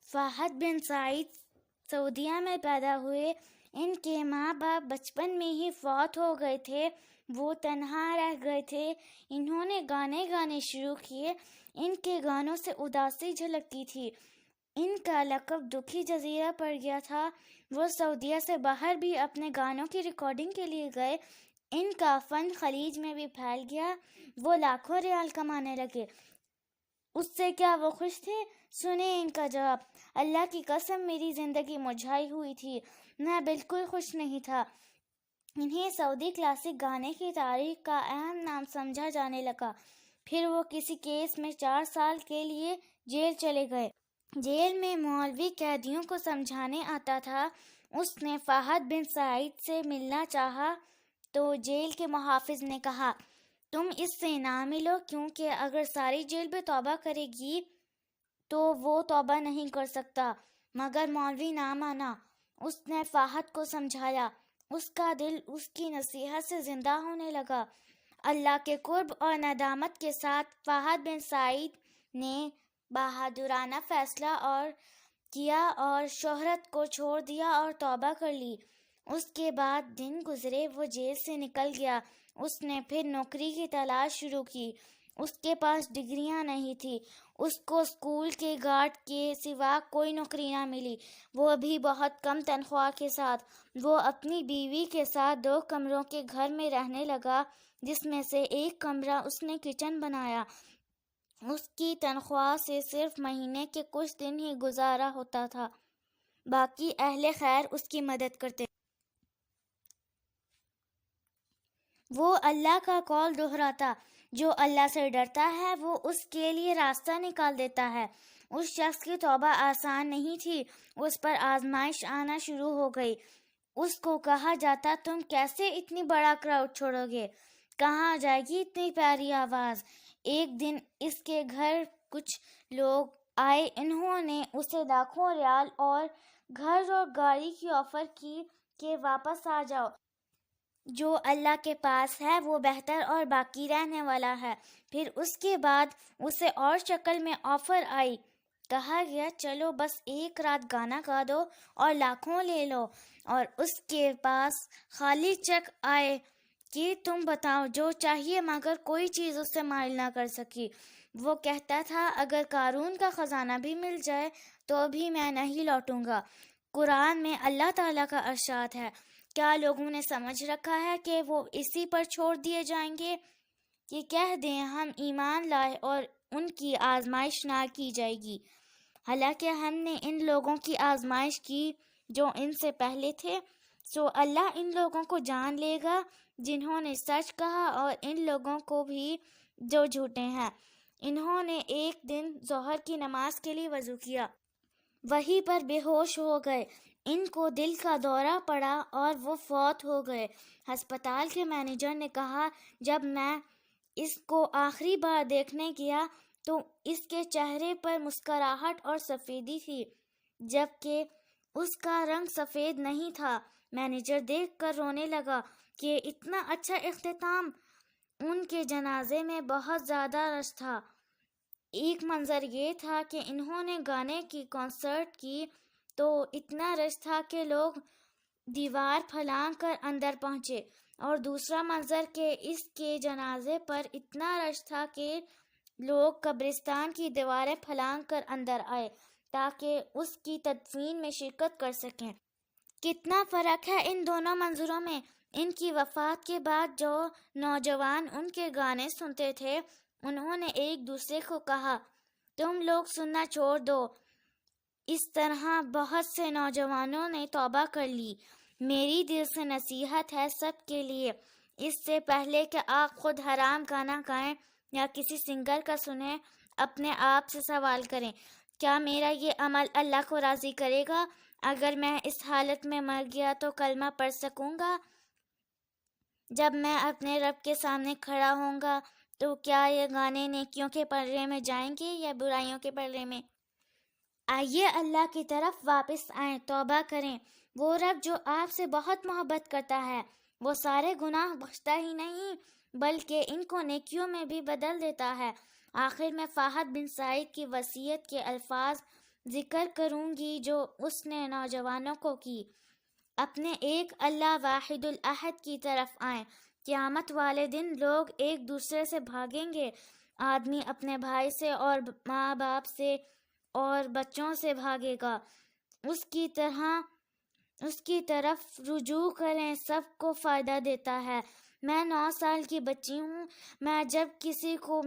فہد بن سعید سعودیہ میں پیدا ہوئے۔ ان کے ماں باپ بچپن میں ہی فوت ہو گئے تھے، وہ تنہا رہ گئے تھے۔ انہوں نے گانے شروع کیے۔ ان کے گانوں سے اداسی جھلکتی تھی۔ ان کا لقب دکھی جزیرہ پڑ گیا تھا۔ وہ سعودیہ سے باہر بھی اپنے گانوں کی ریکارڈنگ کے لیے گئے۔ ان کا فن خلیج میں بھی پھیل گیا۔ وہ لاکھوں ریال کمانے لگے۔ اس سے کیا وہ خوش تھے؟ سنیں ان کا جواب: اللہ کی قسم، میری زندگی مرجھائی ہوئی تھی، میں بالکل خوش نہیں تھا۔ انہیں سعودی کلاسک گانے کی تاریخ کا اہم نام سمجھا جانے لگا۔ پھر وہ کسی کیس میں 4 سال کے لیے جیل چلے گئے۔ جیل میں مولوی قیدیوں کو سمجھانے آتا تھا۔ اس نے فہد بن سعید سے ملنا چاہا تو جیل کے محافظ نے کہا، تم اس سے نہ ملو، کیونکہ اگر ساری جیل بھی توبہ کرے گی تو وہ توبہ نہیں کر سکتا۔ مگر مولوی نہ مانا۔ اس نے فہد کو سمجھایا۔ اس کا دل اس کی نصیحت سے زندہ ہونے لگا۔ اللہ کے قرب اور ندامت کے ساتھ فہد بن سعید نے بہادرانہ فیصلہ کیا اور شہرت کو چھوڑ دیا اور توبہ کر لی۔ اس کے بعد دن گزرے، وہ جیل سے نکل گیا۔ اس نے پھر نوکری کی تلاش شروع کی۔ اس کے پاس ڈگریاں نہیں تھی۔ اس کو اسکول کے گارڈ کے سوا کوئی نوکری نہ ملی، وہ بھی بہت کم تنخواہ کے ساتھ۔ وہ اپنی بیوی کے ساتھ 2 کمروں کے گھر میں رہنے لگا، جس میں سے ایک کمرہ اس نے کچن بنایا۔ اس کی تنخواہ سے صرف مہینے کے کچھ دن ہی گزارا ہوتا تھا، باقی اہل خیر اس کی مدد کرتے۔ وہ اللہ کا قول دہراتا، جو اللہ سے ڈرتا ہے وہ اس کے لیے راستہ نکال دیتا ہے۔ اس شخص کی توبہ آسان نہیں تھی، اس پر آزمائش آنا شروع ہو گئی۔ اس کو کہا جاتا، تم کیسے اتنی بڑا کراؤڈ چھوڑو گے؟ کہاں جائے گی اتنی پیاری آواز؟ ایک دن اس کے گھر کچھ لوگ آئے، انہوں نے اسے لاکھوں ریال اور گھر اور گاڑی کی آفر کی کہ واپس آ جاؤ، جو اللہ کے پاس ہے وہ بہتر اور باقی رہنے والا ہے۔ پھر اس کے بعد اسے اور شکل میں آفر آئی، کہا گیا چلو بس ایک رات گانا گا دو اور لاکھوں لے لو، اور اس کے پاس خالی چیک آئے کہ تم بتاؤ جو چاہیے، مگر کوئی چیز اس سے مائل نہ کر سکی۔ وہ کہتا تھا اگر قارون کا خزانہ بھی مل جائے تو بھی میں نہیں لوٹوں گا۔ قرآن میں اللہ تعالیٰ کا ارشاد ہے، کیا لوگوں نے سمجھ رکھا ہے کہ وہ اسی پر چھوڑ دیے جائیں گے؟ کہ کہہ دیں ہم ایمان لائے اور ان کی آزمائش نہ کی جائے گی، حالانکہ ہم نے ان لوگوں کی آزمائش کی جو ان سے پہلے تھے۔ سو اللہ ان لوگوں کو جان لے گا جنہوں نے سچ کہا، اور ان لوگوں کو بھی جو جھوٹے ہیں۔ انہوں نے ایک دن ظہر کی نماز کے لیے وضو کیا، وہیں پر بے ہوش ہو گئے۔ ان کو دل کا دورہ پڑا اور وہ فوت ہو گئے۔ ہسپتال کے مینیجر نے کہا، جب میں اس کو آخری بار دیکھنے گیا تو اس کے چہرے پر مسکراہٹ اور سفیدی تھی، جبکہ اس کا رنگ سفید نہیں تھا۔ مینیجر دیکھ کر رونے لگا کہ اتنا اچھا اختتام۔ ان کے جنازے میں بہت زیادہ رش تھا۔ ایک منظر یہ تھا کہ انہوں نے گانے کی کنسرٹ کی تو اتنا رش تھا کہ لوگ دیوار پھلانگ کر اندر پہنچے، اور دوسرا منظر کہ اس کے جنازے پر اتنا رش تھا کہ لوگ قبرستان کی دیواریں پھلانگ کر اندر آئے تاکہ اس کی تدفین میں شرکت کر سکیں۔ کتنا فرق ہے ان دونوں منظروں میں۔ ان کی وفات کے بعد جو نوجوان ان کے گانے سنتے تھے، انہوں نے ایک دوسرے کو کہا، تم لوگ سننا چھوڑ دو۔ اس طرح بہت سے نوجوانوں نے توبہ کر لی۔ میری دل سے نصیحت ہے سب کے لیے، اس سے پہلے کہ آپ خود حرام گانا گائیں یا کسی سنگر کا سنیں، اپنے آپ سے سوال کریں، کیا میرا یہ عمل اللہ کو راضی کرے گا؟ اگر میں اس حالت میں مر گیا تو کلمہ پڑھ سکوں گا؟ جب میں اپنے رب کے سامنے کھڑا ہوں گا تو کیا یہ گانے نیکیوں کے پلڑے میں جائیں گے یا برائیوں کے پلڑے میں؟ آئیے اللہ کی طرف واپس آئیں، توبہ کریں۔ وہ رب جو آپ سے بہت محبت کرتا ہے، وہ سارے گناہ بخشتا ہی نہیں بلکہ ان کو نیکیوں میں بھی بدل دیتا ہے۔ آخر میں فہد بن سعید کی وصیت کے الفاظ ذکر کروں گی جو اس نے نوجوانوں کو کی۔ اپنے ایک اللہ واحد الاحد کی طرف آئیں۔ قیامت والے دن لوگ ایک دوسرے سے بھاگیں گے۔ آدمی اپنے بھائی سے اور ماں باپ سے اور بچوں سے بھاگے گا۔ اس کی طرف رجوع کریں، سب کو فائدہ دیتا ہے۔ میں 9 سال کی بچی ہوں۔ میں جب کسی کو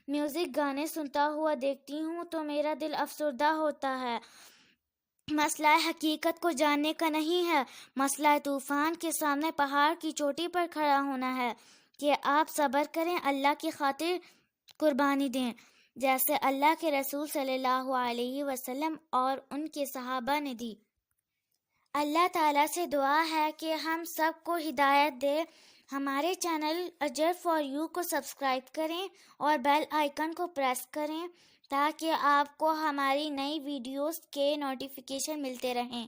میوزک گانے سنتا ہوا دیکھتی ہوں تو میرا دل افسردہ ہوتا ہے۔ مسئلہ حقیقت کو جاننے کا نہیں ہے، مسئلہ طوفان کے سامنے پہاڑ کی چوٹی پر کھڑا ہونا ہے کہ آپ صبر کریں، اللہ کی خاطر قربانی دیں، جیسے اللہ کے رسول صلی اللہ علیہ وسلم اور ان کے صحابہ نے دی۔ اللہ تعالیٰ سے دعا ہے کہ ہم سب کو ہدایت دے۔ ہمارے چینل اجر فار یو کو سبسکرائب کریں اور بیل آئیکن کو پریس کریں تاکہ آپ کو ہماری نئی ویڈیوز کے نوٹیفیکیشن ملتے رہیں۔